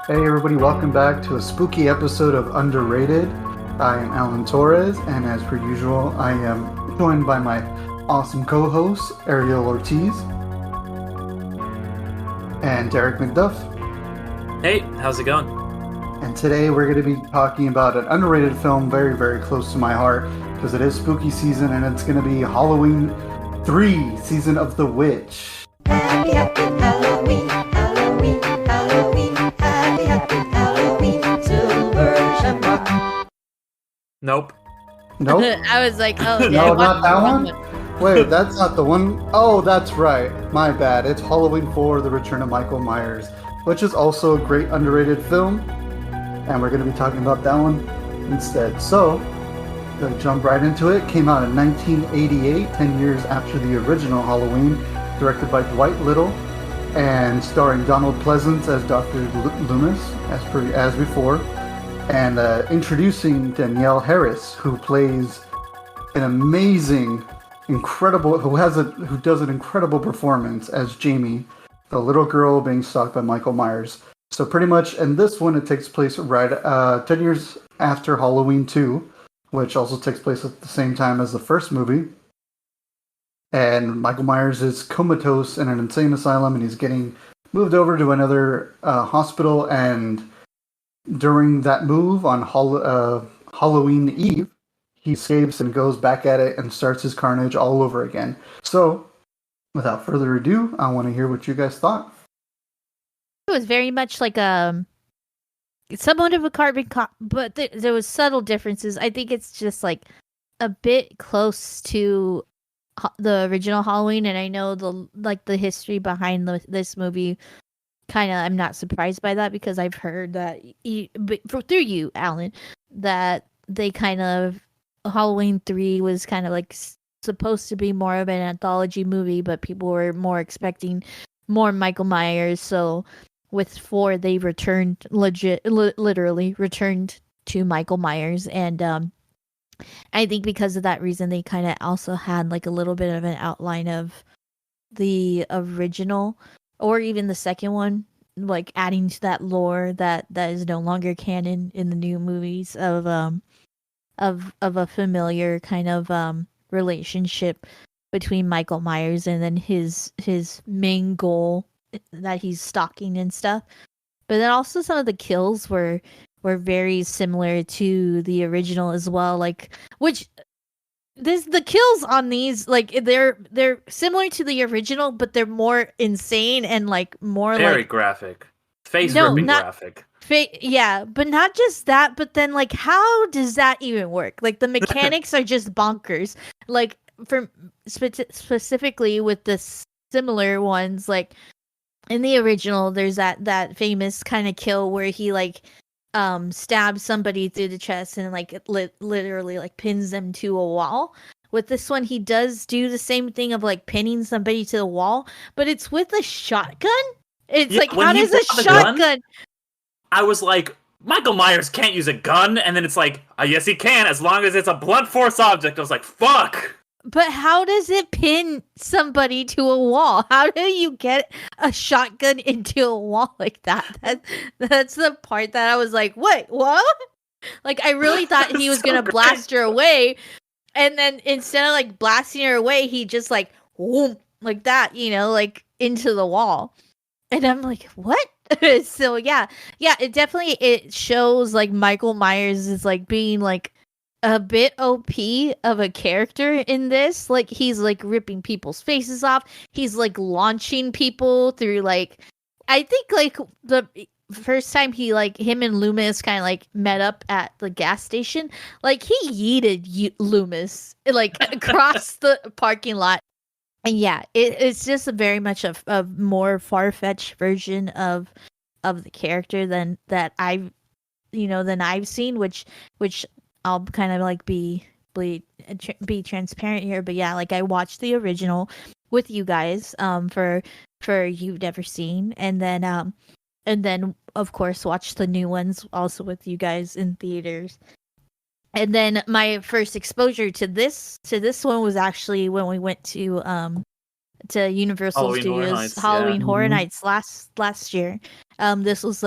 Hey everybody, welcome back to a spooky episode of Underrated. I am Alan Torres, and as per usual, I am joined by my awesome co-hosts, Ariel Ortiz and Derek McDuff. Hey, how's it going? And today we're going to be talking about an underrated film very, very close to my heart because it is spooky season and it's going to be Halloween 3, Season of the Witch. Happy, happy Halloween, Halloween, Halloween, happy, happy Halloween, silver shamrock. Nope. Nope. I was like, oh, yeah, No, not that one? Wait, that's not the one. Oh, that's right. My bad. It's Halloween 4, The Return of Michael Myers, which is also a great underrated film. And we're going to be talking about that one instead. So, to jump right into it, came out in 1988, 10 years after the original Halloween, directed by Dwight Little, and starring Donald Pleasance as Dr. Loomis, as before, and introducing Danielle Harris, who plays an amazing, incredible, who does an incredible performance as Jamie, the little girl being stalked by Michael Myers. So pretty much, in this one, it takes place right 10 years after Halloween 2, which also takes place at the same time as the first movie. And Michael Myers is comatose in an insane asylum, and he's getting moved over to another hospital. And during that move on Halloween Eve, he escapes and goes back at it and starts his carnage all over again. So, without further ado, I want to hear what you guys thought. It was very much like somewhat of a carbon copy, but there was subtle differences. I think it's just like a bit close to the original Halloween, and I know the history behind this movie. Kind of, I'm not surprised by that because I've heard that through you, Alan, that they kind of Halloween 3 was kind of like supposed to be more of an anthology movie, but people were more expecting more Michael Myers. So with 4, they returned literally returned to Michael Myers, and I think because of that reason, they kind of also had like a little bit of an outline of the original, or even the second one, like adding to that lore that is no longer canon in the new movies of a familiar kind of relationship between Michael Myers and then his main goal that he's stalking and stuff. But then also some of the kills were very similar to the original as well, like which the kills on these, like they're similar to the original, but they're more insane and like more Very like graphic. Face-ripping graphic. Yeah, but not just that, but then like how does that even work? Like the mechanics are just bonkers. Like for specifically with the similar ones, like in the original, there's that famous kind of kill where he like stabs somebody through the chest and like literally like pins them to a wall. With this one, he does do the same thing of like pinning somebody to the wall, but it's with a shotgun. It's like, how does a shotgun? I was like, Michael Myers can't use a gun, and then it's like, yes, he can, as long as it's a blunt force object. I was like, fuck. But how does it pin somebody to a wall? How do you get a shotgun into a wall like that? That's the part that I was like, what? Like, I really thought he was So gonna great. blast her away, and then instead of like blasting her away, he just like whoom, like that, like into the wall. And I'm like, what? So yeah, it shows like Michael Myers is like being like a bit OP of a character in this. Like he's like ripping people's faces off. He's like launching people through like, I think like the first time him and Loomis kind of like met up at the gas station, like he yeeted Loomis like across the parking lot. And yeah, it's just very much a more far-fetched version of the character than I've seen, which I'll kind of like be transparent here. But yeah, like I watched the original with you guys for You've Never Seen, and then of course watched the new ones also with you guys in theaters. And then my first exposure to this one was actually when we went to Universal Halloween Horror Studios Nights, Halloween yeah. Horror Mhm. Nights last year. This was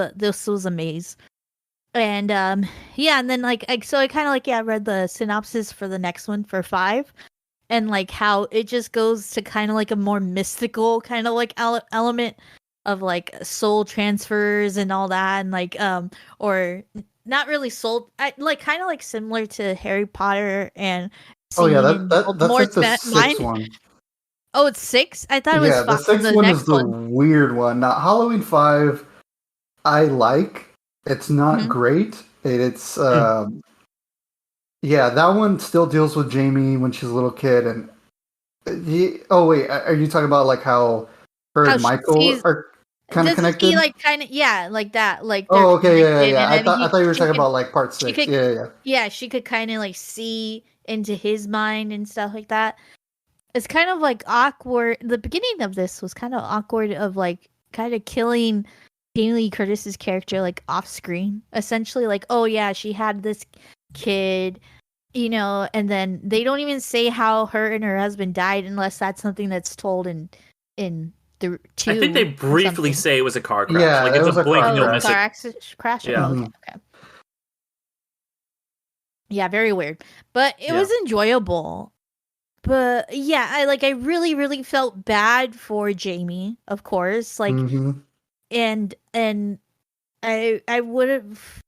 a maze. And yeah, and then like so I kind of like read the synopsis for the next one for 5, and like how it just goes to kind of like a more mystical kind of like element of like soul transfers and all that, and like or not really soul, like kind of like similar to Harry Potter and Oh yeah, seeing in that's like Voldemort's the sixth mind. one. Oh, it's 6. I thought it was Yeah, the 5. sixth The one is next the one. weird one. Now, Halloween 5, I like. It's not Mhm. great. Yeah, that one still deals with Jamie when she's a little kid, and oh wait, are you talking about like how her How and she Michael sees. are kind of Doesn't connected? he like kind of like that? Like they're Oh, okay, yeah, yeah, connected, yeah. and then I thought you were she talking could about like part she 6. could Yeah, yeah, yeah, she could kind of like see into his mind and stuff like that. It's kind of like awkward. The beginning of this was kind of awkward, of like kind of killing Jamie Lee Curtis's character like off screen. Essentially, like, oh yeah, she had this kid, and then they don't even say how her and her husband died unless that's something that's told in the I think they 2 or briefly something. say it was a car yeah. crash. Like Yeah, it it's a was a blink car and Oh, you'll it was miss a car it. crash. Yeah. Oh, okay, Mhm. okay. Yeah, very weird, but it was enjoyable. But yeah, I really really felt bad for Jamie, of course. Like, Mhm. and I would have,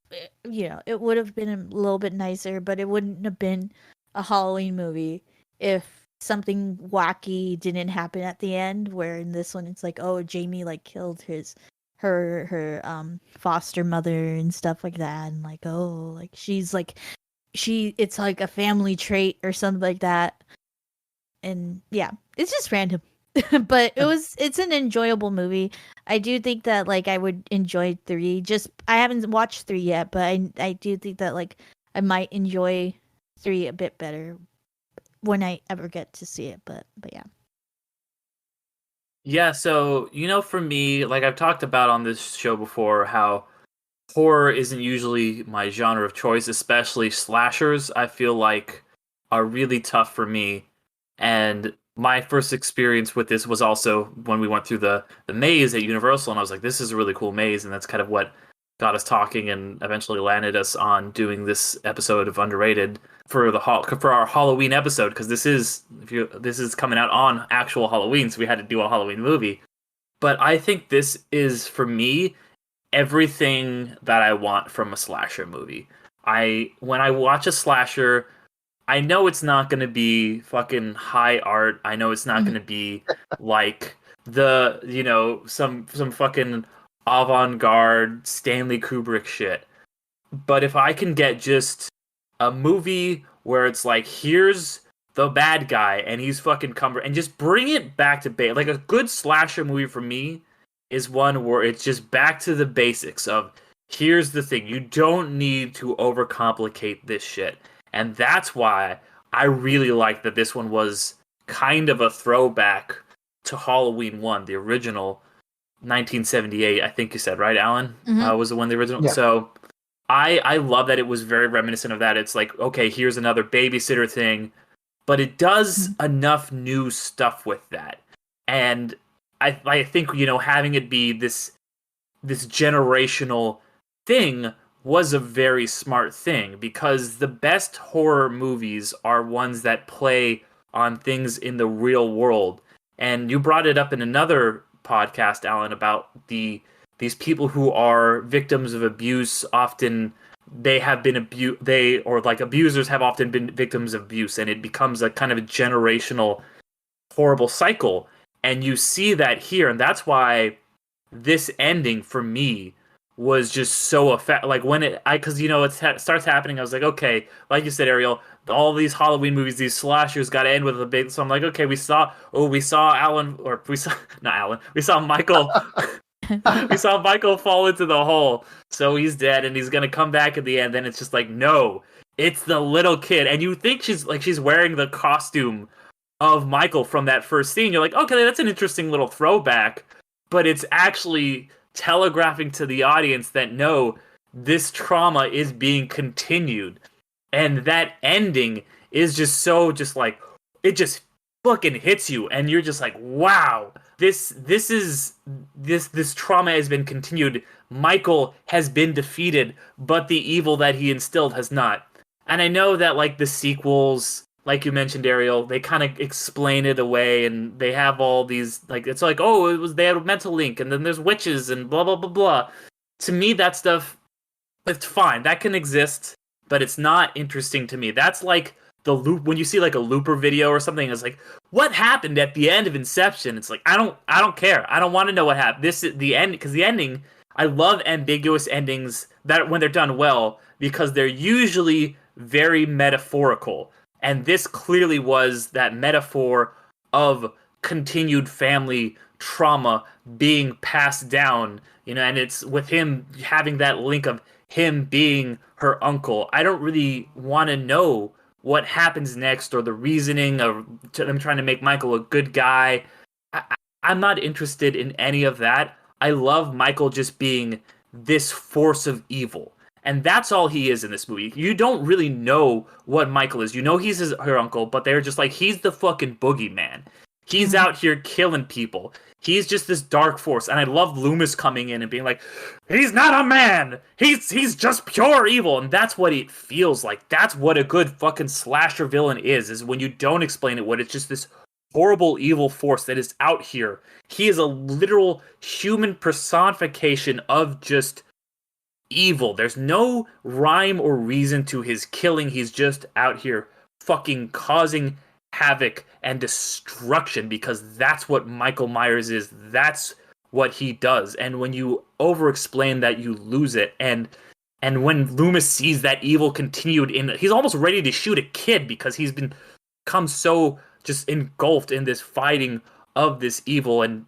it would have been a little bit nicer, but it wouldn't have been a Halloween movie if something wacky didn't happen at the end, where in this one it's like, oh, Jamie like killed her foster mother and stuff like that, and like, oh, like she's like it's like a family trait or something like that. And yeah, it's just random. But it's an enjoyable movie. I do think that like I would enjoy 3. Just I haven't watched 3 yet, but I do think that like I might enjoy 3 a bit better when I ever get to see it. But yeah. Yeah, so for me, like I've talked about on this show before, how horror isn't usually my genre of choice, especially slashers. I feel like are really tough for me. And my first experience with this was also when we went through the maze at Universal, and I was like, this is a really cool maze, and that's kind of what got us talking and eventually landed us on doing this episode of Underrated for for our Halloween episode, because this is coming out on actual Halloween, so we had to do a Halloween movie. But I think this is, for me, everything that I want from a slasher movie. When I watch a slasher, I know it's not going to be fucking high art. I know it's not going to be like some fucking avant-garde Stanley Kubrick shit. But if I can get just a movie where it's like, here's the bad guy and he's fucking and just bring it back to base. Like a good slasher movie for me is one where it's just back to the basics of, here's the thing, you don't need to overcomplicate this shit. And that's why I really like that this one was kind of a throwback to Halloween 1, the original 1978, I think you said, right, Alan? Mhm. Was the one, the original? Yeah. So I love that it was very reminiscent of that. It's like, okay, here's another babysitter thing, but it does enough new stuff with that. And I think, having it be this generational thing was a very smart thing, because the best horror movies are ones that play on things in the real world. And you brought it up in another podcast, Alan, about these people who are victims of abuse. Often they have been abusers have often been victims of abuse, and it becomes a kind of a generational horrible cycle. And you see that here, and that's why this ending for me was just so like when because starts happening, I was like, okay, like you said, Ariel, all these Halloween movies, these slashers got to end with a big. So I'm like, okay, we saw Alan, or we saw not Alan, we saw Michael. We saw Michael fall into the hole, so he's dead, and he's gonna come back at the end. Then it's just like, no, it's the little kid, and you think she's wearing the costume of Michael from that first scene. You're like, okay, that's an interesting little throwback, but it's actually telegraphing to the audience that no, this trauma is being continued, and that ending is just so like, it just fucking hits you, and you're just like, wow, this trauma has been continued Michael has been defeated, but the evil that he instilled has not. And I know that like the sequels, like you mentioned, Ariel, they kind of explain it away, and they have all these like it's like, oh, it was they had a mental link, and then there's witches and blah blah blah blah. To me, that stuff, it's fine. That can exist, but it's not interesting to me. That's like the loop when you see like a looper video or something. It's like, what happened at the end of Inception? It's like I don't care. I don't want to know what happened. This is the end because the ending. I love ambiguous endings that when they're done well because they're usually very metaphorical. And this clearly was that metaphor of continued family trauma being passed down, and it's with him having that link of him being her uncle. I don't really want to know what happens next or the reasoning of them trying to make Michael a good guy. I'm not interested in any of that. I love Michael just being this force of evil. And that's all he is in this movie. You don't really know what Michael is. You know he's her uncle, but they're just like, he's the fucking boogeyman. He's out here killing people. He's just this dark force. And I love Loomis coming in and being like, he's not a man. He's just pure evil. And that's what it feels like. That's what a good fucking slasher villain is when you don't explain it, what it's just this horrible evil force that is out here. He is a literal human personification of just evil. There's no rhyme or reason to his killing. He's just out here fucking causing havoc and destruction because that's what Michael Myers is. That's what he does. And when you over-explain that, you lose it. And when Loomis sees that evil continued he's almost ready to shoot a kid because he's become so just engulfed in this fighting of this evil. And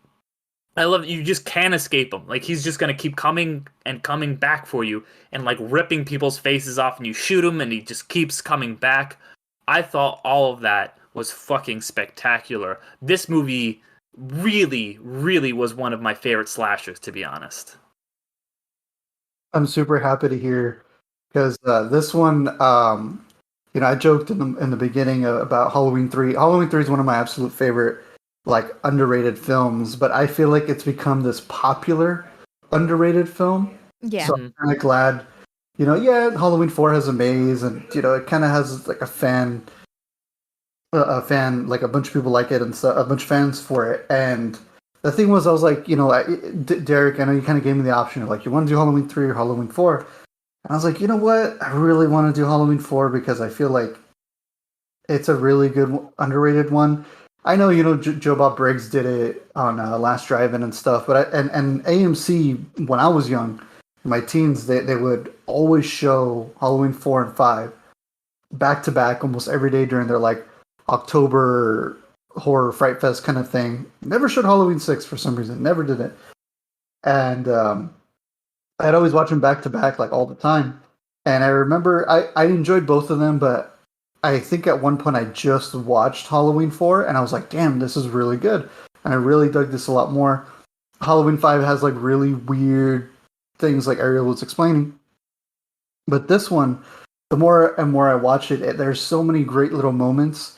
I love you just can't escape him. Like he's just gonna keep coming and coming back for you and like ripping people's faces off, and you shoot him and he just keeps coming back. I thought all of that was fucking spectacular. This movie really, really was one of my favorite slashers, to be honest. I'm super happy to hear because this one, I joked in the beginning about Halloween 3. Halloween 3 is one of my absolute favorite, like, underrated films, but I feel like it's become this popular, underrated film. Yeah. So I'm kind of glad, Halloween 4 has a maze, and, it kind of has, like, a fan, like, a bunch of people like it, and so, a bunch of fans for it, and the thing was, I was like, Derek, I know you kind of gave me the option of, like, you want to do Halloween 3 or Halloween 4? And I was like, you know what? I really want to do Halloween 4 because I feel like it's a really good, underrated one. I know, Joe Bob Briggs did it on Last Drive-In and stuff, but and AMC, when I was young, in my teens, they would always show Halloween 4 and 5 back to back almost every day during their, like, October horror fright fest kind of thing. Never showed Halloween 6 for some reason. Never did it. And I'd always watch them back to back, like, all the time. And I remember I enjoyed both of them, but I think at one point I just watched Halloween 4 and I was like, damn, this is really good. And I really dug this a lot more. Halloween 5 has, like, really weird things like Ariel was explaining. But this one, the more and more I watch it, there's so many great little moments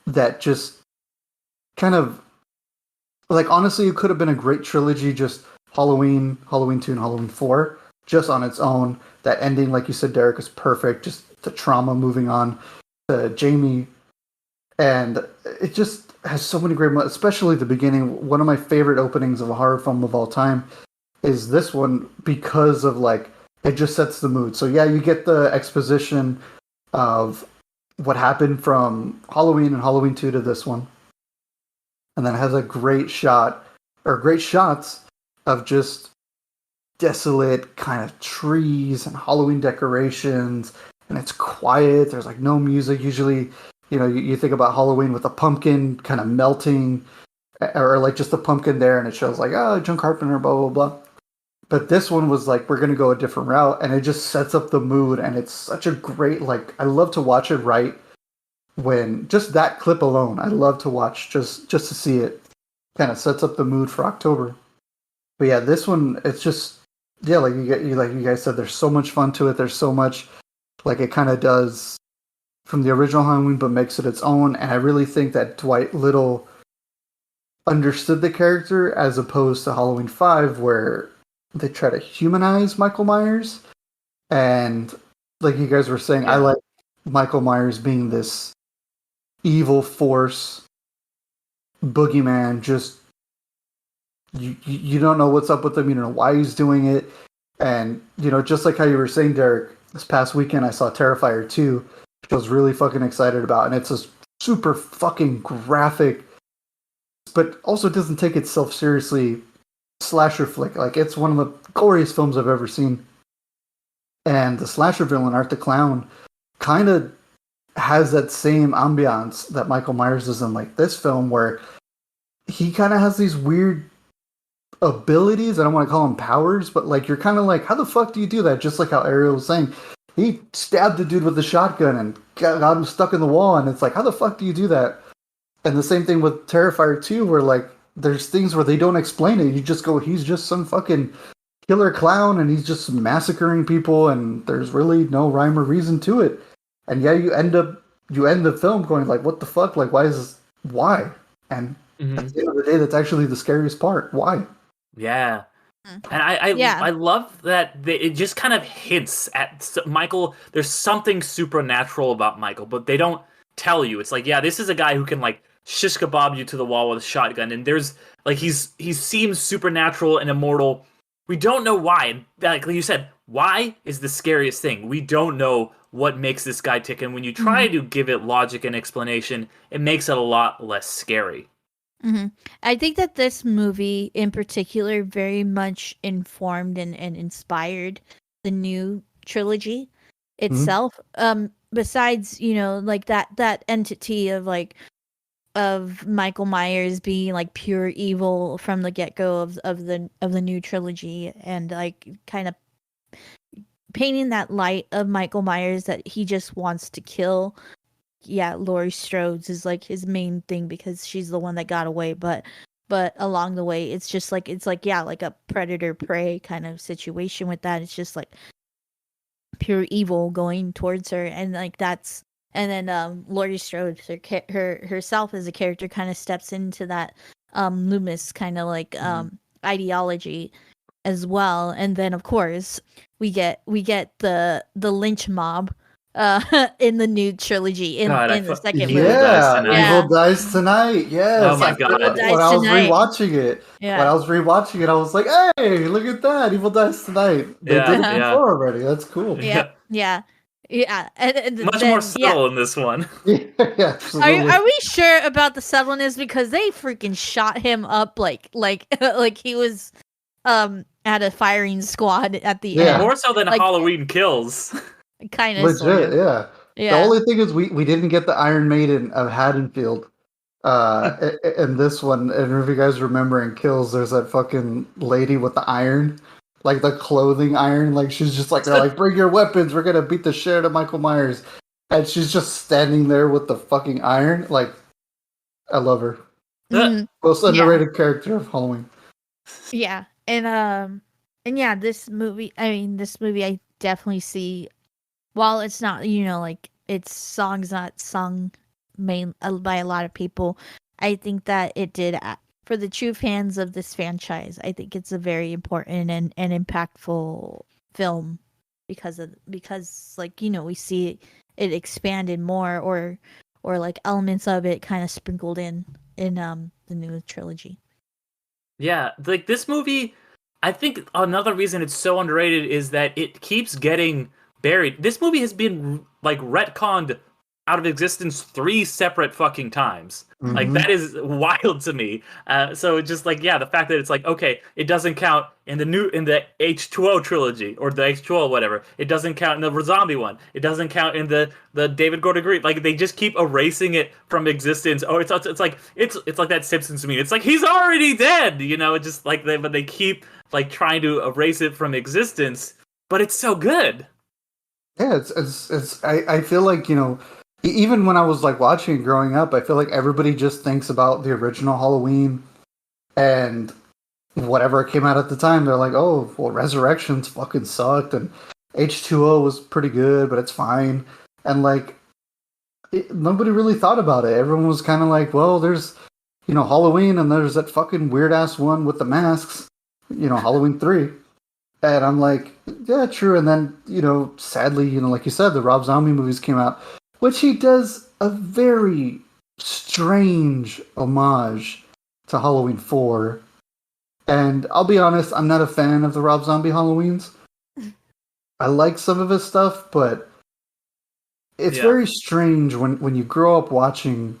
that just kind of, like, honestly, it could have been a great trilogy, just Halloween, Halloween 2, and Halloween 4, just on its own. That ending, like you said, Derek, is perfect. Just the trauma moving on to Jamie. And it just has so many great moments, especially the beginning. One of my favorite openings of a horror film of all time is this one because of, like, it just sets the mood. So, yeah, you get the exposition of what happened from Halloween and Halloween 2 to this one. And then it has a great shot, or great shots, of just desolate kind of trees and Halloween decorations, and it's quiet. There's, like, no music. Usually, you think about Halloween with a pumpkin kind of melting, or, like, just a pumpkin there, and it shows, like, oh, John Carpenter, blah, blah, blah. But this one was like, we're going to go a different route, and it just sets up the mood, and it's such a great, like, I love to watch it right when, just that clip alone, I love to watch just to see it. Kind of sets up the mood for October. But yeah, this one, it's just, yeah, like you guys said, there's so much fun to it. There's so much, like, it kind of does from the original Halloween, but makes it its own. And I really think that Dwight Little understood the character as opposed to Halloween 5, where they try to humanize Michael Myers, and like you guys were saying, I Yeah. like Michael Myers being this evil force, boogeyman. Just you don't know what's up with him. You don't know why he's doing it, and just like how you were saying, Derek. This past weekend, I saw Terrifier 2, which I was really fucking excited about, and it's a super fucking graphic, but also doesn't take itself seriously slasher flick. Like, it's one of the goriest films I've ever seen. And the slasher villain, Art the Clown, kind of has that same ambiance that Michael Myers does in like this film, where he kind of has these weird abilities. I don't want to call them powers, but like you're kind of like, how the fuck do you do that? Just like how Ariel was saying, he stabbed the dude with the shotgun and got him stuck in the wall, and it's like, how the fuck do you do that? And the same thing with Terrifier 2, where like there's things where they don't explain it. You just go, he's just some fucking killer clown, and he's just massacring people, and there's really no rhyme or reason to it. And yeah, you end the film going like, what the fuck? Like, why? And at the end of the day, that's actually the scariest part. Why? Yeah. And I love that it just kind of hints at Michael. There's something supernatural about Michael, but they don't tell you. It's like, yeah, this is a guy who can like shish kebab you to the wall with a shotgun, and there's like he seems supernatural and immortal. We don't know why. And like you said, why is the scariest thing. We don't know what makes this guy tick, and when you try to give it logic and explanation, it makes it a lot less scary. Mm-hmm. I think that this movie in particular very much informed and inspired the new trilogy itself. Besides, like that entity of like of Michael Myers being like pure evil from the get-go of the new trilogy, and like kind of painting that light of Michael Myers that he just wants to kill. Yeah, Laurie Strode's is like his main thing because she's the one that got away, but along the way it's just like like a predator prey kind of situation with that. It's just like pure evil going towards her, and like that's, and then Laurie Strode herself as a character kind of steps into that Loomis kind of like ideology as well. And then of course we get the lynch mob in the new trilogy in the second movie. Evil Dies Tonight. Yes. Oh my god. When I was rewatching it, I was like, hey, look at that. Evil Dies Tonight. They did it before already. That's cool. Yeah. And much more subtle in this one. Yeah, absolutely. Are we sure about the subtleness? Because they freaking shot him up like he was at a firing squad at the end. More so than Halloween Kills. Kind of. Legit, yeah. The only thing is we didn't get the Iron Maiden of Haddonfield in this one. And if you guys remember in Kills, there's that fucking lady with the iron, like the clothing iron. Like she's just like, they're like, bring your weapons, we're gonna beat the shit out of Michael Myers. And she's just standing there with the fucking iron. Like, I love her. Most underrated character of Halloween. Yeah. And yeah, this movie I definitely see, while it's not, like its songs not sung by a lot of people, I think that it did, for the true fans of this franchise, I think it's a very important and impactful film because like, we see it expanded more, or like elements of it kind of sprinkled in the new trilogy. Yeah, like this movie, I think another reason it's so underrated is that it keeps getting buried. This movie has been like retconned out of existence 3 separate fucking times. Like that is wild to me. So it's just like, the fact that it's like, okay, it doesn't count in the H2O trilogy or the H2O whatever. It doesn't count in the zombie one. It doesn't count in the David Gordon Green. Like they just keep erasing it from existence. Oh, it's like that Simpsons meme. It's like he's already dead. Just like but they keep like trying to erase it from existence. But it's so good. Yeah, I feel like, even when I was like watching it growing up, I feel like everybody just thinks about the original Halloween and whatever came out at the time. They're like, oh, well, Resurrections fucking sucked, and H2O was pretty good, but it's fine. And like, nobody really thought about it. Everyone was kind of like, well, there's, Halloween, and there's that fucking weird ass one with the masks, Halloween 3. And I'm like, yeah, true. And then, sadly, like you said, the Rob Zombie movies came out, which he does a very strange homage to Halloween 4. And I'll be honest, I'm not a fan of the Rob Zombie Halloweens. I like some of his stuff, but it's very strange when you grow up watching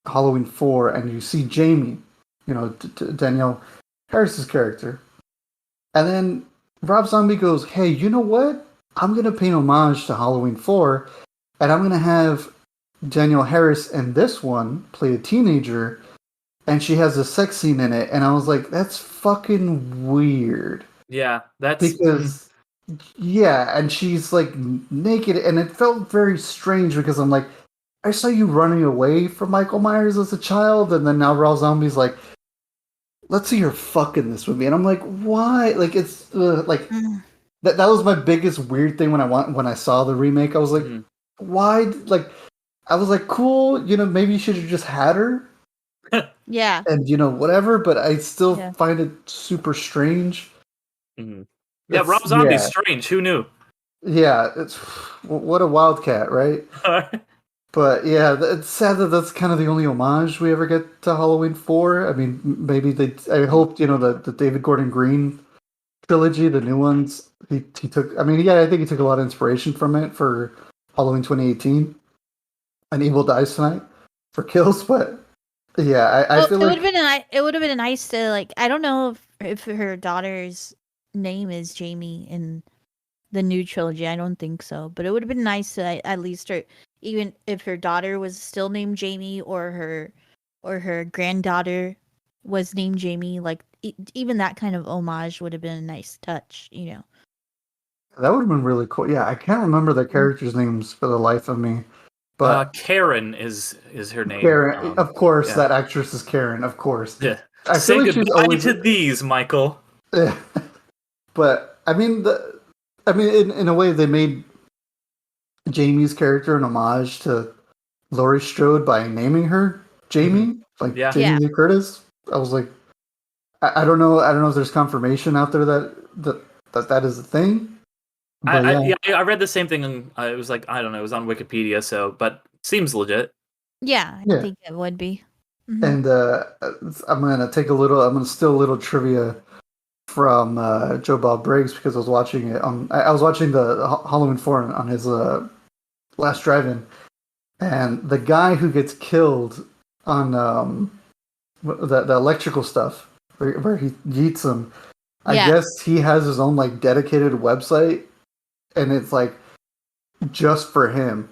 Halloween 4 and you see Jamie, Danielle Harris's character. And then Rob Zombie goes, hey, you know what? I'm going to pay homage to Halloween 4, and I'm going to have Danielle Harris in this one play a teenager, and she has a sex scene in it. And I was like, that's fucking weird. Yeah, that's... Because, yeah, and she's like naked, and it felt very strange because I'm like, I saw you running away from Michael Myers as a child, and then now Rob Zombie's like, let's see her fucking this with me, and I'm like, why? Like, it's that was my biggest weird thing when I saw the remake. I was like, why? Like, I was like, cool, maybe you should have just had her. Yeah. And whatever, but I still find it super strange. Mm-hmm. Yeah, Rob Zombie's strange. Who knew? Yeah, it's what a wildcat, right? But yeah, it's sad that that's kind of the only homage we ever get to Halloween 4. I mean, maybe I hope the David Gordon Green trilogy, the new ones, he took. I mean, yeah, I think he took a lot of inspiration from it for Halloween 2018, and Evil Dies Tonight for kills. But yeah, I feel like it would have been nice to, like, I don't know if her daughter's name is Jamie in the new trilogy. I don't think so, but it would have been nice to at least her, even if her daughter was still named Jamie, or her granddaughter was named Jamie, like even that kind of homage would have been a nice touch, That would have been really cool. Yeah, I can't remember the characters' names for the life of me. But Karen is her name. Karen, of course, that actress is Karen, of course. Yeah. I Say feel like goodbye she's always to these, Michael. Yeah. But I mean, in a way, they made Jamie's character an homage to Laurie Strode by naming her Jamie, Jamie Lee Curtis. I was like, I don't know if there's confirmation out there that is a thing. I read the same thing. It was like, I don't know, it was on Wikipedia. But seems legit. Yeah, I think it would be. Mm-hmm. And I'm gonna steal a little trivia from Joe Bob Briggs, because I was watching it I was watching the Halloween 4 on his last drive-in, and the guy who gets killed on the electrical stuff where he yeets him, I guess he has his own like dedicated website, and it's like just for him,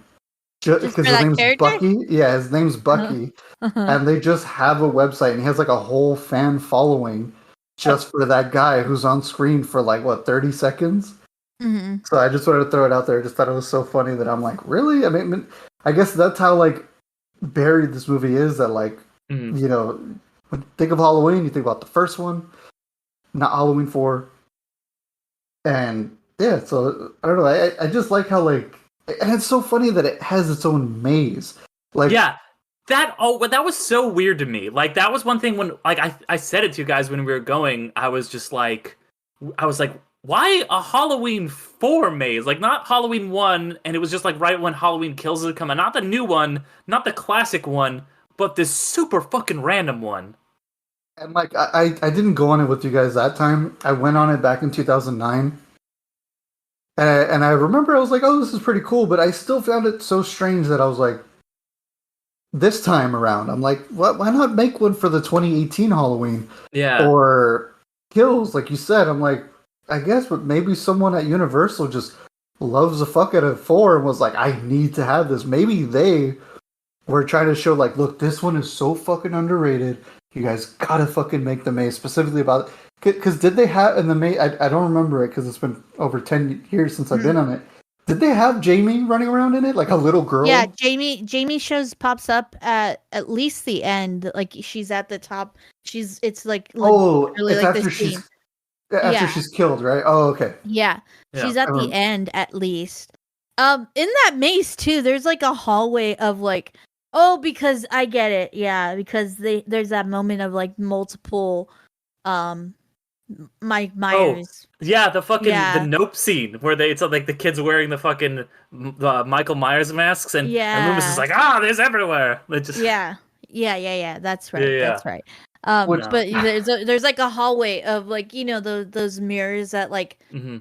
just because his name's character? Bucky. Yeah, his name's Bucky, and they just have a website, and he has like a whole fan following just for that guy who's on screen for like 30 seconds. Mm-hmm. So I just wanted to throw it out there. I just thought it was so funny that I'm like, really? I mean, I guess that's how like buried this movie is. That like, when you think of Halloween, you think about the first one, not Halloween 4. And yeah, so I don't know. I just like how like, and it's so funny that it has its own maze. Like, yeah. That was so weird to me. Like, that was one thing when, like, I said it to you guys when we were going. I was like, why a Halloween 4 maze? Like, not Halloween 1, and it was just like right when Halloween Kills had come out. Not the new one, not the classic one, but this super fucking random one. And like, I didn't go on it with you guys that time. I went on it back in 2009. And I remember I was like, oh, this is pretty cool, but I still found it so strange that I was like, this time around, I'm like, why not make one for the 2018 Halloween? Yeah. Or Kills, like you said. I'm like, I guess, but maybe someone at Universal just loves the fuck out of 4 and was like, I need to have this. Maybe they were trying to show, like, look, this one is so fucking underrated. You guys gotta fucking make the maze, specifically about it. Because did they have in the maze? I don't remember it because it's been over 10 years since I've been on it. Did they have Jamie running around in it like a little girl? Yeah, Jamie pops up at least the end. Like, she's at the top. It's like really it's like after she's killed, right? Oh, okay. Yeah. She's at the end at least. In that maze too, there's like a hallway of like, because I get it. Yeah, because there's that moment of like multiple Mike Oh, Myers. yeah, the Yeah. Nope scene where it's like the kids wearing the fucking Michael Myers masks, and Loomis is Yeah. like, there's everywhere. They just Yeah. Yeah. That's yeah, right. yeah. That's right. Which No. But there's like a hallway of like, those mirrors that like Hmm.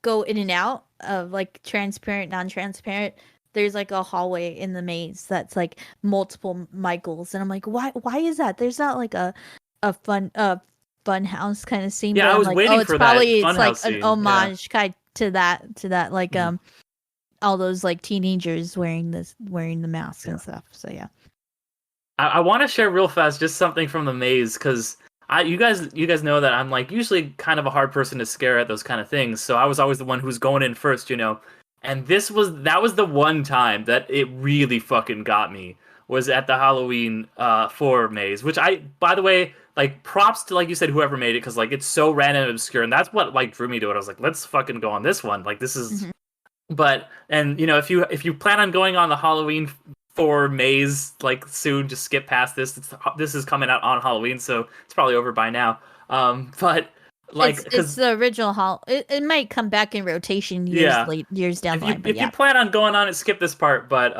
go in and out of like transparent, non-transparent. There's like a hallway in the maze that's like multiple Michaels, and I'm like, why is that? There's not like a fun house kind of scene, Yeah, but I I'm was like, oh, waiting it's for that probably it's funhouse like an scene. Yeah. homage kind to that like Mhm. all those like teenagers wearing the masks Yeah. and stuff. So yeah. I want to share real fast just something from the maze because you guys know that I'm like usually kind of a hard person to scare at those kind of things. So I was always the one who's going in first, And that was the one time that it really fucking got me was at the Halloween 4 maze, which I by the way like props to like you said whoever made it because like it's so random and obscure and that's what like drew me to it. I was like let's fucking go on this one like this is Hmm. but and if you plan on going on the Halloween for maze like soon, just skip past this. This is coming out on Halloween, so it's probably over by now. But like It's because the original hall. It might come back in rotation yeah, years down if the you line, but if you yeah. plan on going on it, skip this part. But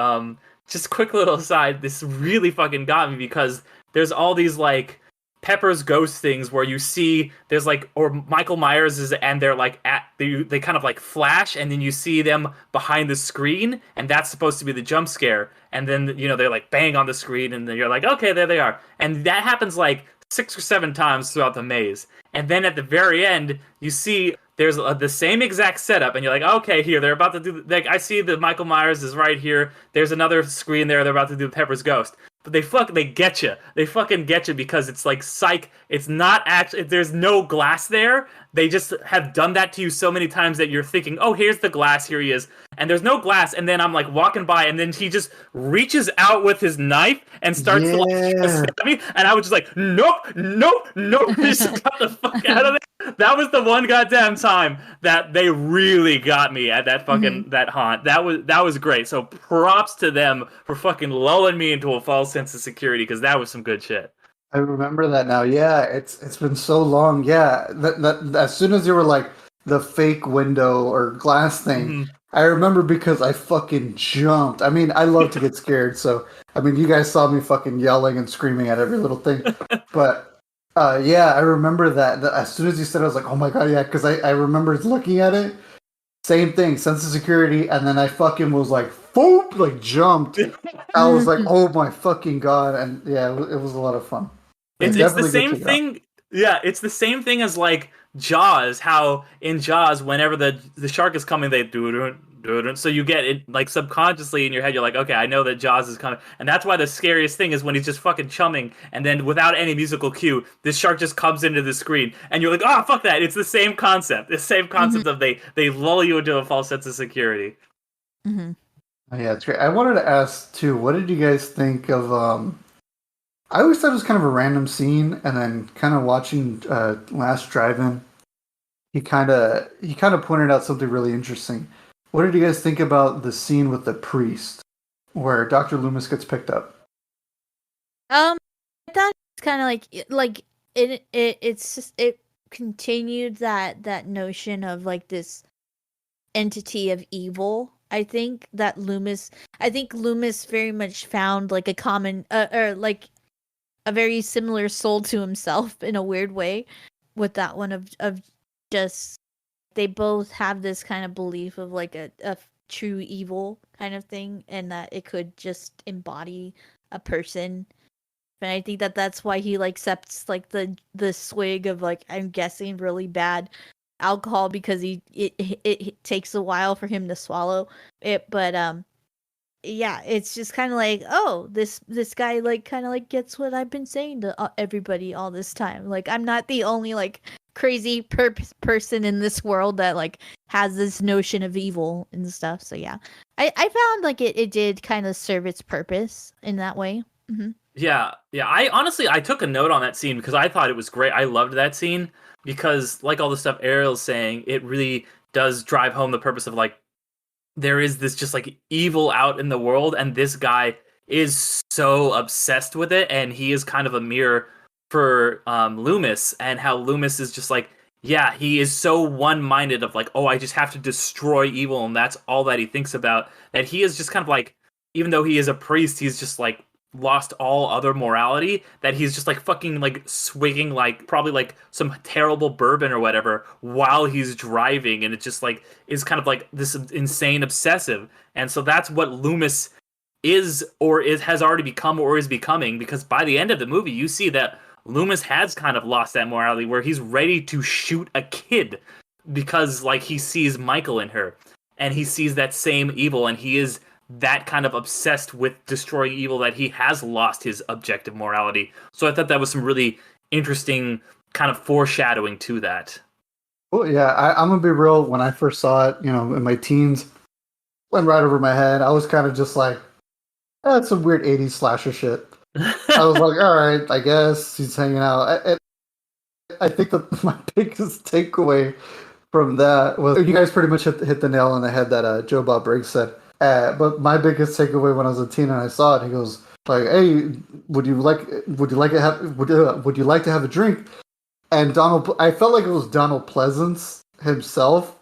just quick little aside, this really fucking got me because there's all these like Pepper's ghost things where you see there's like or Michael Myers is and they're like they kind of like flash and then you see them behind the screen and that's supposed to be the jump scare and then they're like bang on the screen and then you're like okay there they are and that happens like 6 or 7 times throughout the maze and then at the very end you see there's the same exact setup and you're like okay here they're about to do like I see that Michael Myers is right here there's another screen there they're about to do Pepper's ghost but they get you. They fucking get you because it's like psych. It's not actually. There's no glass there. They just have done that to you so many times that you're thinking, oh, here's the glass. Here he is. And there's no glass. And then I'm like walking by, and then he just reaches out with his knife and starts to like yeah. stab me. And I was just like, nope, nope, nope. Just got the fuck out of there. That was the one goddamn time that they really got me at that Hmm. fucking that haunt. That was great. So props to them for fucking lulling me into a false sense of security because that was some good shit. I remember that now. Yeah, it's been so long. Yeah, that as soon as you were like the fake window or glass thing, Hmm. I remember because I fucking jumped. I mean, I love to get scared, so I mean, you guys saw me fucking yelling and screaming at every little thing. But yeah, I remember that as soon as you said, it, I was like, oh my god, yeah, because I remember looking at it. Same thing, sense of security, and then I fucking was like, boop, like jumped. I was like, oh my fucking god, and yeah, it was a lot of fun. They It's the definitely get same you got. thing. Yeah, it's the same thing as like Jaws. How in Jaws, whenever the shark is coming, they do it. So you get it like subconsciously in your head. You're like, okay, I know that Jaws is coming, and that's why the scariest thing is when he's just fucking chumming, and then without any musical cue, this shark just comes into the screen, and you're like, oh fuck that! It's the same concept. The same Hmm. concept of they lull you into a false sense of security. Hmm. Oh, yeah, it's great. I wanted to ask too, what did you guys think of? I always thought it was kind of a random scene, and then kind of watching Last Drive-In, he kind of pointed out something really interesting. What did you guys think about the scene with the priest, where Dr. Loomis gets picked up? I thought it's kind of like it's just it continued that notion of like this entity of evil. I think Loomis very much found like a common or like a very similar soul to himself in a weird way with that one of just they both have this kind of belief of like a true evil kind of thing and that it could just embody a person and I think that that's why he like accepts like the swig of like I'm guessing really bad alcohol because it takes a while for him to swallow it but yeah it's just kind of like oh this guy like kind of like gets what I've been saying to everybody all this time like I'm not the only like crazy person in this world that like has this notion of evil and stuff so yeah I found like it did kind of serve its purpose in that way. Hmm. Yeah, yeah. I took a note on that scene because I thought it was great. I loved that scene because, like all the stuff Ariel's saying, it really does drive home the purpose of like there is this just like evil out in the world, and this guy is so obsessed with it, and he is kind of a mirror for Loomis, and how Loomis is just like, yeah, he is so one-minded of like, oh, I just have to destroy evil, and that's all that he thinks about. That he is just kind of like, even though he is a priest, he's just like lost all other morality. That he's just like fucking like swigging like probably like some terrible bourbon or whatever while he's driving, and it just like is kind of like this insane obsessive. And so that's what Loomis is or is has already become or is becoming, because by the end of the movie you see that Loomis has kind of lost that morality where he's ready to shoot a kid because like he sees Michael in her and he sees that same evil, and he is that kind of obsessed with destroying evil that he has lost his objective morality. So I thought that was some really interesting kind of foreshadowing to that. Well, yeah, I'm gonna be real. When I first saw it, in my teens, went right over my head. I was kind of just like, that's some weird '80s slasher shit. I was like, all right, I guess he's hanging out. I think that my biggest takeaway from that was you guys pretty much hit the nail on the head that Joe Bob Briggs said. But my biggest takeaway when I was a teen and I saw it, he goes like, "Hey, would you like to have a drink?" And I felt like it was Donald Pleasance himself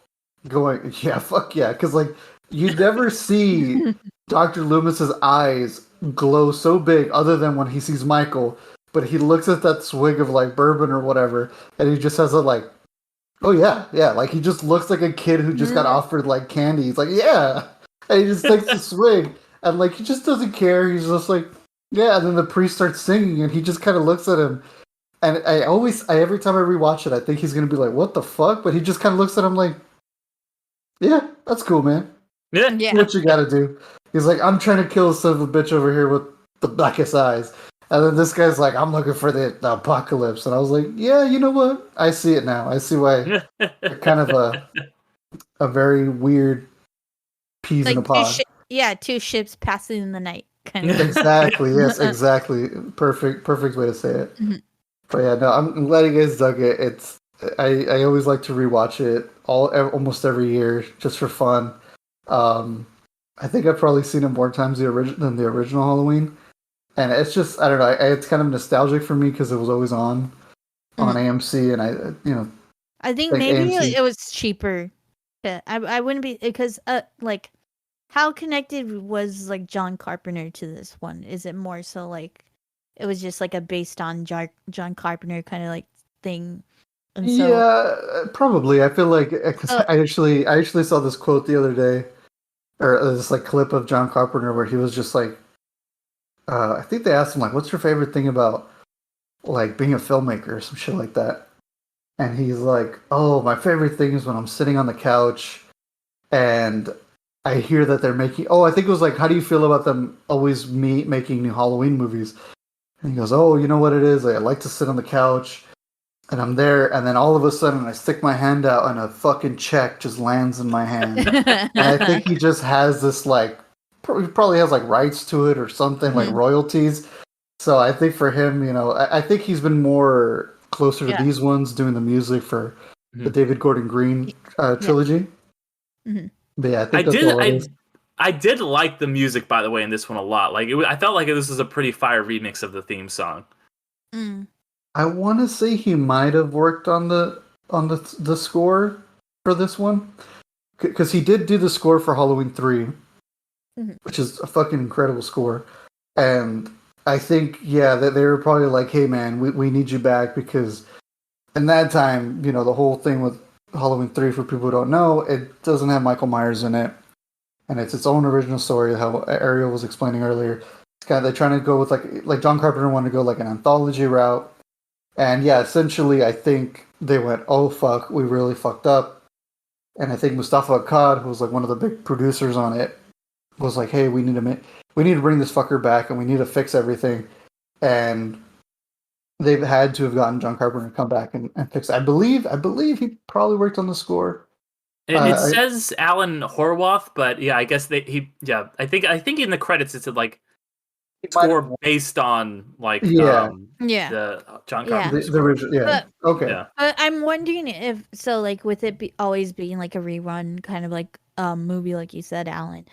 going, "Yeah, fuck yeah," because like you never see Dr. Loomis's eyes glow so big, other than when he sees Michael. But he looks at that swig of like bourbon or whatever, and he just has a like, "Oh yeah, yeah," like he just looks like a kid who just got offered like candy. He's like, "Yeah." And he just takes a swig, and like he just doesn't care. He's just like, yeah. And then the priest starts singing, and he just kind of looks at him. And every time I rewatch it, I think he's gonna be like, "What the fuck?" But he just kind of looks at him like, "Yeah, that's cool, man. Yeah. Do what you gotta do." He's like, "I'm trying to kill a son of a bitch over here with the blackest eyes," and then this guy's like, "I'm looking for the apocalypse." And I was like, "Yeah, you know what? I see it now. I see why." Kind of a very weird peas in a pod. Two ships passing in the night, kind of. Exactly. Yes. Exactly. Perfect way to say it. Mhm. But yeah, no, I'm glad you guys dug it. I always like to rewatch it almost every year just for fun. I think I've probably seen it more times than the original Halloween, and it's just I don't know. It's kind of nostalgic for me because it was always on AMC, and I think like maybe AMC. it was cheaper. I wouldn't be because like how connected was like John Carpenter to this one? Is it more so like it was just like a based on John Carpenter kind of like thing? And so, Yeah, probably. I feel like because I actually saw this quote the other day, or this like clip of John Carpenter where he was just like, I think they asked him like, "What's your favorite thing about like being a filmmaker?" or some shit like that, and he's like, "Oh, my favorite thing is when I'm sitting on the couch and I hear that they're making." Oh, I think it was like, "How do you feel about them always making new Halloween movies?" And he goes, "Oh, you know what it is? Like, I like to sit on the couch." And I'm there, and then all of a sudden I stick my hand out and a fucking check just lands in my hand. And I think he just has this, like, he probably has, like, rights to it or something, like royalties. So I think for him, I think he's been more closer to these ones, doing the music for the David Gordon Green trilogy. Mhm. But yeah, I think that's all it is. I did like the music, by the way, in this one a lot. Like, I felt like this was a pretty fire remix of the theme song. Mm. I want to say he might have worked on the score for this one, because he did do the score for Halloween 3, which is a fucking incredible score. And I think that they were probably like, "Hey man, we need you back," because in that time, the whole thing with Halloween 3, for people who don't know, it doesn't have Michael Myers in it, and it's its own original story. How Ariel was explaining earlier, it's kind of they're trying to go with like John Carpenter wanted to go like an anthology route. And yeah, essentially, I think they went, "Oh fuck, we really fucked up." And I think Mustafa Akkad, who was like one of the big producers on it, was like, "Hey, we need to bring this fucker back, and we need to fix everything." And they've had to have gotten John Carpenter to come back and fix it. I believe he probably worked on the score. It says Alan Horwath, but yeah, I guess I think in the credits it said like score based on like the John Carpenter the original, okay. But I'm wondering if so, like with it always being like a rerun kind of like movie, like you said, Alan.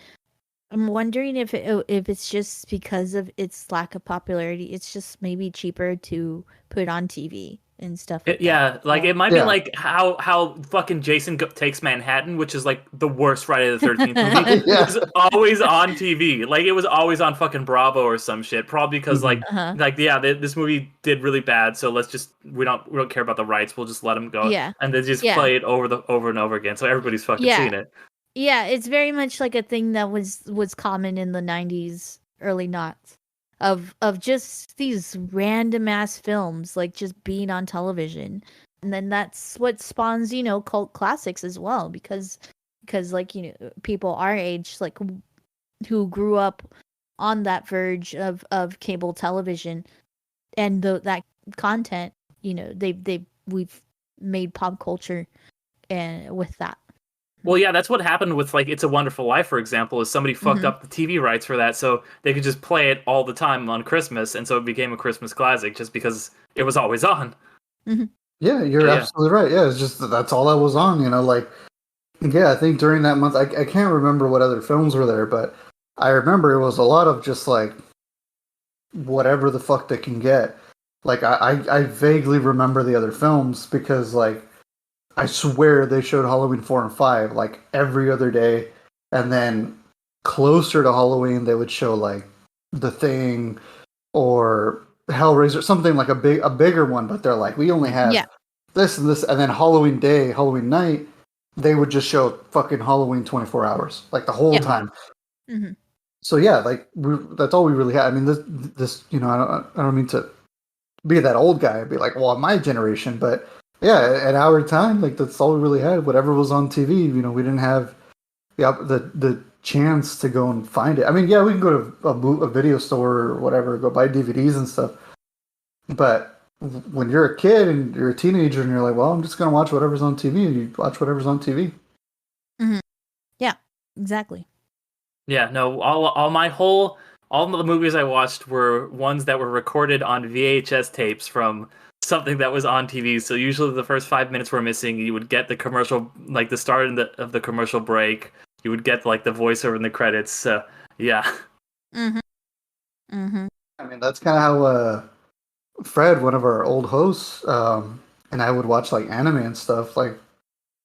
I'm wondering if it's just because of its lack of popularity. It's just maybe cheaper to put on TV and stuff like that. Yeah, like it might be Yeah. like how fucking Takes Manhattan, which is like the worst Friday the 13th movie, Yeah. was always on TV. Like it was always on fucking Bravo or some shit. Probably because Mhm. Uh-huh. this movie did really bad, so let's just we don't care about the rights. We'll just let them go, Yeah. and they just Yeah. play it over and over again. So everybody's fucking Yeah. seeing it. Yeah, it's very much like a thing that was common in the 90s, early knots of just these random ass films like just being on television. And then that's what spawns, cult classics as well because like, people our age like who grew up on that verge of cable television and that content, we've made pop culture and with that. Well, yeah, that's what happened with like It's a Wonderful Life, for example, is somebody fucked Mhm. up the TV rights for that, so they could just play it all the time on Christmas, and so it became a Christmas classic just because it was always on. Yeah, you're Yeah. absolutely right. Yeah, it's just that's all that was on. Like yeah, I think during that month, I can't remember what other films were there, but I remember it was a lot of just like whatever the fuck they can get. Like I vaguely remember the other films because like I swear they showed Halloween 4 and 5 like every other day, and then closer to Halloween they would show like The Thing or Hellraiser, something like a bigger one. But they're like, we only have Yeah. this and this, and then Halloween day, Halloween night, they would just show fucking Halloween 24 hours like the whole Yep. time. Mhm. So yeah, like that's all we really had. I mean, this I don't mean to be that old guy and be like, well, my generation, but yeah, at our time, like that's all we really had. Whatever was on TV, we didn't have the chance to go and find it. I mean, yeah, we can go to a video store or whatever, go buy DVDs and stuff. But when you're a kid and you're a teenager and you're like, well, I'm just gonna watch whatever's on TV, and you watch whatever's on TV. Yeah, exactly. Yeah, no, all the movies I watched were ones that were recorded on VHS tapes from something that was on TV. So usually the first 5 minutes were missing. You would get the commercial, like the start of the commercial break. You would get like the voiceover in the credits. Yeah. Mhm. Mhm. I mean, that's kind of how Fred, one of our old hosts, and I would watch like anime and stuff. Like,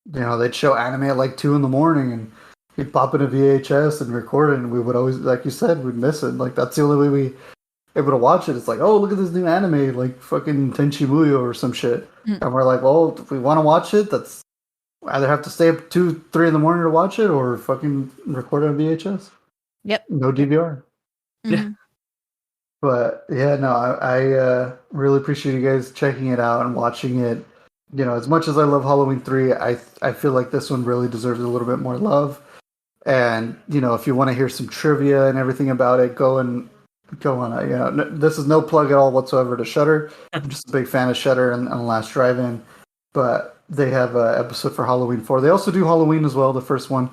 they'd show anime at like 2 in the morning, and he'd pop in a VHS and record it, and we would always, like you said, we'd miss it. Like that's the only way we able to watch it. It's like, oh, look at this new anime, like fucking Tenchi Muyo or some shit, and we're like, well, if we want to watch it, that's either have to stay up 2, 3 in the morning to watch it, or fucking record it on VHS. Yep. No DVR. Mhm. But yeah, no, I really appreciate you guys checking it out and watching it. As much as I love Halloween 3, I feel like this one really deserves a little bit more love. And if you want to hear some trivia and everything about it, go on. This is no plug at all whatsoever to Shudder. I'm just a big fan of Shudder and Last Drive-In. But they have an episode for Halloween 4. They also do Halloween as well, the first one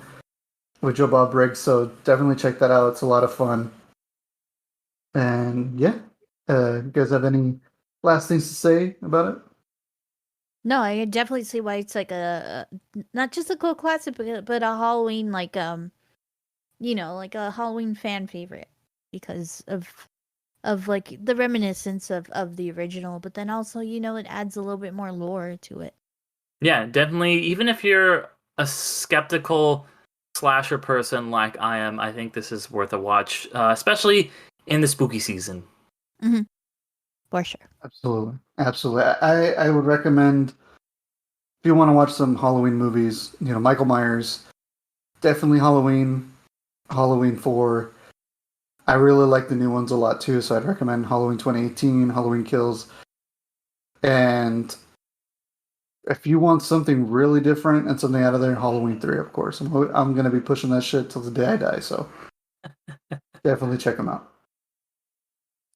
with Joe Bob Briggs. So definitely check that out. It's a lot of fun. And yeah, you guys have any last things to say about it? No, I definitely see why it's like not just a cult classic, but a Halloween like like a Halloween fan favorite because of like the reminiscence of the original, but then also it adds a little bit more lore to it. Yeah, definitely. Even if you're a skeptical slasher person like I am, I think this is worth a watch, especially in the spooky season. Mm-hmm. For sure. Absolutely. I would recommend if you want to watch some Halloween movies, Michael Myers, definitely Halloween 4. I really like the new ones a lot too, so I'd recommend Halloween 2018, Halloween Kills. And if you want something really different and something out of there, Halloween 3, of course. I'm going to be pushing that shit till the day I die, so definitely check them out.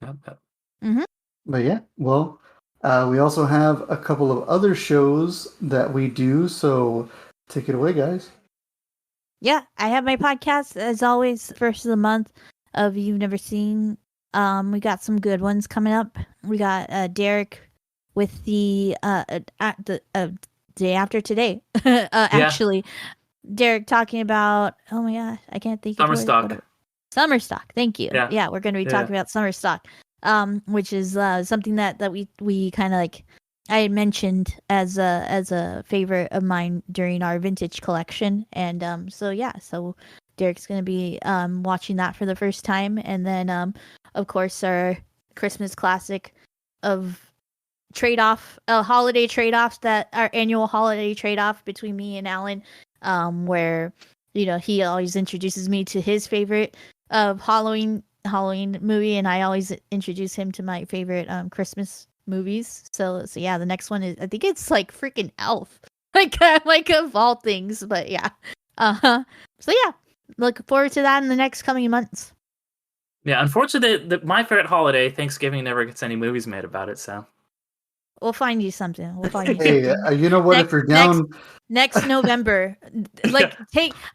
Yep. Mm-hmm. But yeah, well, we also have a couple of other shows that we do, so take it away, guys. Yeah, I have my podcast as always, first of the month of You've Never Seen. We got some good ones coming up. We got Derek with the day after today. Actually, Derek talking about, oh my god, I can't think of Summer what Stock. Summer stock. Thank you. Yeah. Yeah, we're going to be talking about summer stock, which is something that we kind of like. I had mentioned as a favorite of mine during our vintage collection, and so Derek's going to be watching that for the first time, and then of course our Christmas classic of holiday trade-offs, that our annual holiday trade-off between me and Alan, where he always introduces me to his favorite of Halloween movie, and I always introduce him to my favorite Christmas movies. So yeah, the next one is, I think it's like freaking Elf, like of all things. But yeah, so yeah, look forward to that in the next coming months. Yeah, unfortunately, my favorite holiday, Thanksgiving, never gets any movies made about it. So we'll find you something. Hey, you know what? If you're down, next November,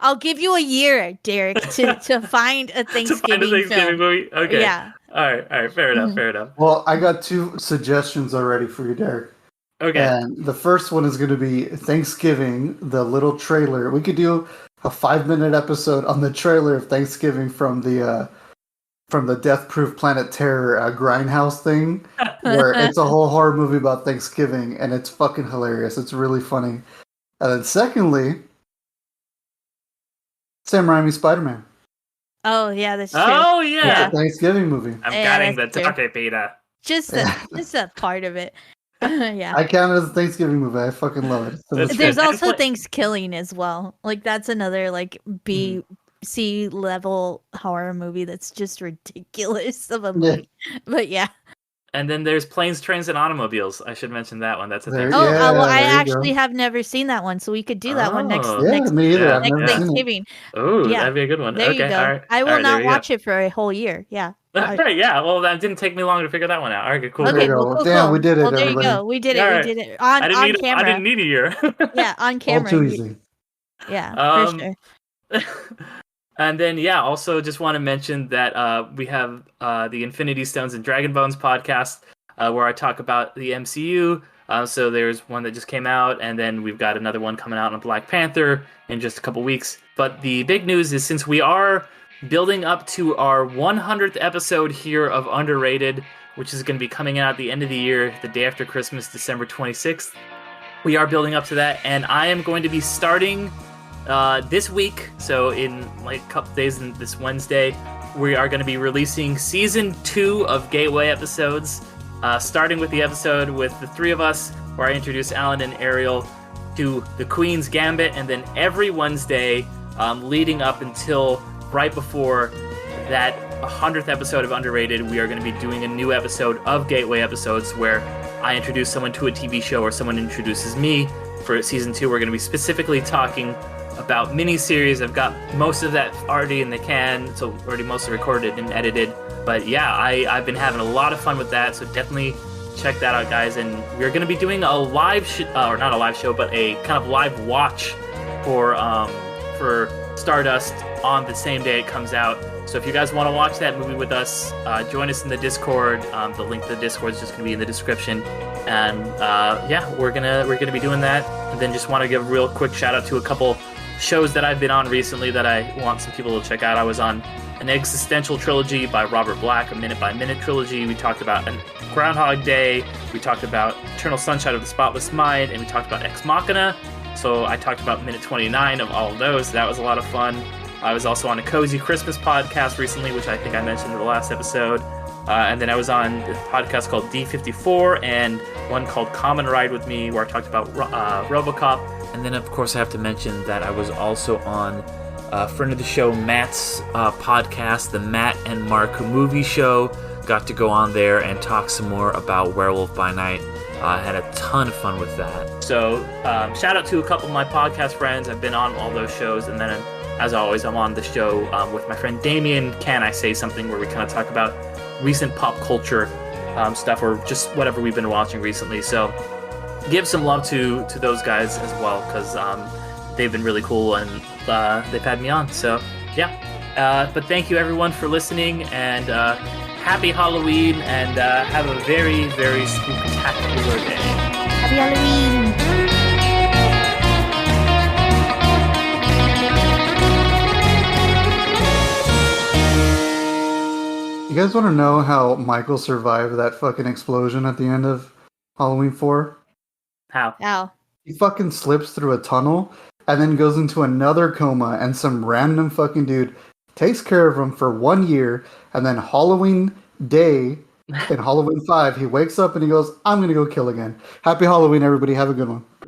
I'll give you a year, Derek, to find a Thanksgiving film. movie. Okay. Yeah. All right. Fair enough. well, I got 2 suggestions already for you, Derek. Okay. And the first one is going to be Thanksgiving, the little trailer. We could do a 5-minute episode on the trailer of Thanksgiving from the Death Proof Planet Terror Grindhouse thing, where it's a whole horror movie about Thanksgiving, and it's fucking hilarious. It's really funny. And then secondly, Sam Raimi's Spider-Man. Oh yeah, that's true. Oh yeah, It's a Thanksgiving movie. I'm Yeah, getting the that's true. turkey pita. Just a part of it. Yeah. I count it as a Thanksgiving movie. I fucking love it. So That's much There's fun. also Thanksgiving as well. Like that's another like C level horror movie that's just ridiculous of a movie. But yeah. And then there's Planes, Trains, and Automobiles. I should mention that one. That's a There- thing. Oh, Yeah, well, I there you actually go. have never seen that one, so we could do that one next Oh. Yeah, next, me either. Yeah. I've next never seen it. Thanksgiving. Oh, Yeah. that'd be a good one. There Okay, you go. all right. I will All right, there not we watch it for a whole year. Yeah. go. Right, yeah. Well, that didn't take me long to figure that one out. All right, cool. There Okay, you go. well, cool, Damn, cool. we did it, Well, there everybody. you go. We did it. All We right. did it on camera. I didn't need a year. Yeah, on All camera. too easy. Yeah, for sure. And then, yeah, also just want to mention that we have the Infinity Stones and Dragon Bones podcast where I talk about the MCU. So there's one that just came out, and then we've got another one coming out on Black Panther in just a couple weeks. But the big news is, since we are building up to our 100th episode here of Underrated, which is going to be coming out at the end of the year, the day after Christmas, December 26th, we are building up to that, and I am going to be starting this week, so in like a couple days, this Wednesday, we are going to be releasing season 2 of Gateway episodes, starting with the episode with the 3 of us, where I introduce Alan and Ariel to the Queen's Gambit, and then every Wednesday, leading up until right before that 100th episode of Underrated, we are going to be doing a new episode of Gateway episodes where I introduce someone to a TV show or someone introduces me. For season 2, we're going to be specifically talking about miniseries. I've got most of that already in the can, so already mostly recorded and edited. But yeah, I've been having a lot of fun with that, so definitely check that out, guys. And we're going to be doing a live or not a live show, but a kind of live watch for Stardust on the same day it comes out. So if you guys want to watch that movie with us, join us in the Discord. The link to the Discord is just going to be in the description. And yeah, we're gonna be doing that. And then just want to give a real quick shout out to a couple shows that I've been on recently that I want some people to check out. I was on an existential trilogy by Robert Black, a minute by minute trilogy. We talked about Groundhog Day. We talked about Eternal Sunshine of the Spotless Mind, and we talked about Ex Machina. So I talked about minute 29 of all of those. That was a lot of fun. I was also on a Cozy Christmas podcast recently, which I think I mentioned in the last episode. And then I was on a podcast called D54 and one called Common Ride with Me, where I talked about RoboCop. And then, of course, I have to mention that I was also on a friend of the show, Matt's podcast, the Matt and Mark Movie Show. Got to go on there and talk some more about Werewolf by Night. I had a ton of fun with that. So shout out to a couple of my podcast friends. I've been on all those shows. And then, as always, I'm on the show with my friend Damien, Can I Say Something, where we kind of talk about recent pop culture stuff or just whatever we've been watching recently. So give some love to those guys as well, because they've been really cool and they've had me on. So yeah, but thank you everyone for listening, and happy Halloween, and have a very, very spooktacular day. Happy Halloween. You guys want to know how Michael survived that fucking explosion at the end of Halloween 4? How? Ow. He fucking slips through a tunnel and then goes into another coma, and some random fucking dude takes care of him for 1 year, and then Halloween day in Halloween 5, he wakes up and he goes, I'm gonna go kill again. Happy Halloween, everybody. Have a good one.